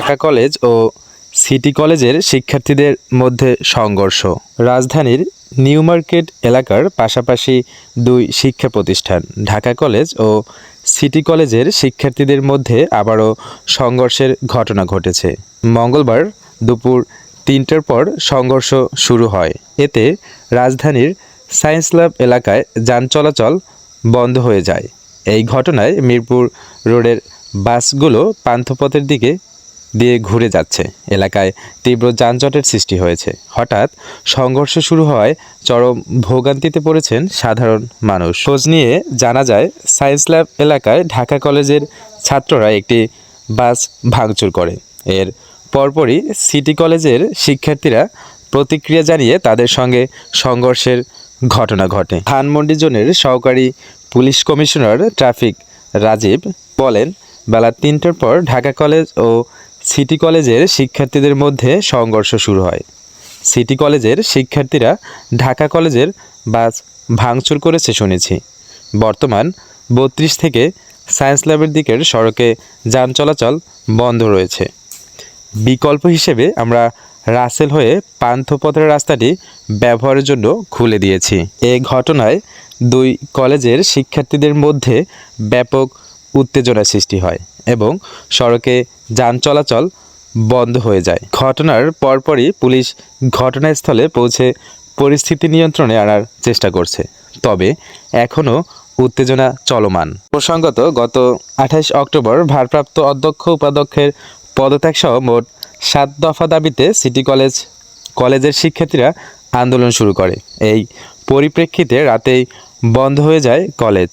Dhaka college ও city কলেজের শিক্ষার্থীদের মধ্যে সংঘর্ষ। রাজধানীর নিউ মার্কেট এলাকার পাশাপাশি দুই শিক্ষা প্রতিষ্ঠান ঢাকা কলেজ ও সিটি কলেজের শিক্ষার্থীদের মধ্যে আবারও সংঘর্ষের ঘটনা ঘটেছে। মঙ্গলবার দুপুর ৩টার পর সংঘর্ষ শুরু হয়। এতে রাজধানীর সায়েন্স ল্যাব এলাকায় যান চলাচল বন্ধ হয়ে যায়। এই ঘটনায় মিরপুর রোডের বাসগুলো পান্থপথের দিকে দিয়ে ঘুরে যাচ্ছে। এলাকায় তীব্র যানজটের সৃষ্টি হয়েছে। হঠাৎ সংঘর্ষ শুরু হওয়ায় চরম ভোগান্তিতে পড়েছেন সাধারণ মানুষ। খোঁজ নিয়ে জানা যায়, সায়েন্স ল্যাব এলাকায় ঢাকা কলেজের ছাত্ররা একটি বাস ভাঙচুর করে। এর পরপরই সিটি কলেজের শিক্ষার্থীরা প্রতিক্রিয়া জানিয়ে তাদের সঙ্গে সংঘর্ষের ঘটনা ঘটে। ধানমন্ডি জোনের সহকারী পুলিশ কমিশনার ট্রাফিক রাজীব বলেন, বেলা ৩টার পর ঢাকা কলেজ ও সিটি কলেজের শিক্ষার্থীদের মধ্যে সংঘর্ষ শুরু হয়। সিটি কলেজের শিক্ষার্থীরা ঢাকা কলেজের বাস ভাঙচুর করেছে শুনেছি। বর্তমান ৩২ থেকে সায়েন্স ল্যাবের দিকের সড়কে যান চলাচল বন্ধ রয়েছে। বিকল্প হিসেবে আমরা রাসেল হয়ে পান্থপথের রাস্তাটি ব্যবহারের জন্য খুলে দিয়েছি। এ ঘটনায় দুই কলেজের শিক্ষার্থীদের মধ্যে ব্যাপক উত্তেজনা সৃষ্টি হয় এবং সড়কে যান চলাচল বন্ধ হয়ে যায়। ঘটনার পরপরই পুলিশ ঘটনাস্থলে পৌঁছে পরিস্থিতি নিয়ন্ত্রণে আনার চেষ্টা করছে, তবে এখনও উত্তেজনা চলমান। প্রসঙ্গত, গত ২৮ অক্টোবর ভারপ্রাপ্ত অধ্যক্ষ উপাধ্যক্ষের পদত্যাগ সহ মোট ৭ দফা দাবিতে সিটি কলেজের শিক্ষার্থীরা আন্দোলন শুরু করে। এই পরিপ্রেক্ষিতে রাতেই বন্ধ হয়ে যায় কলেজ।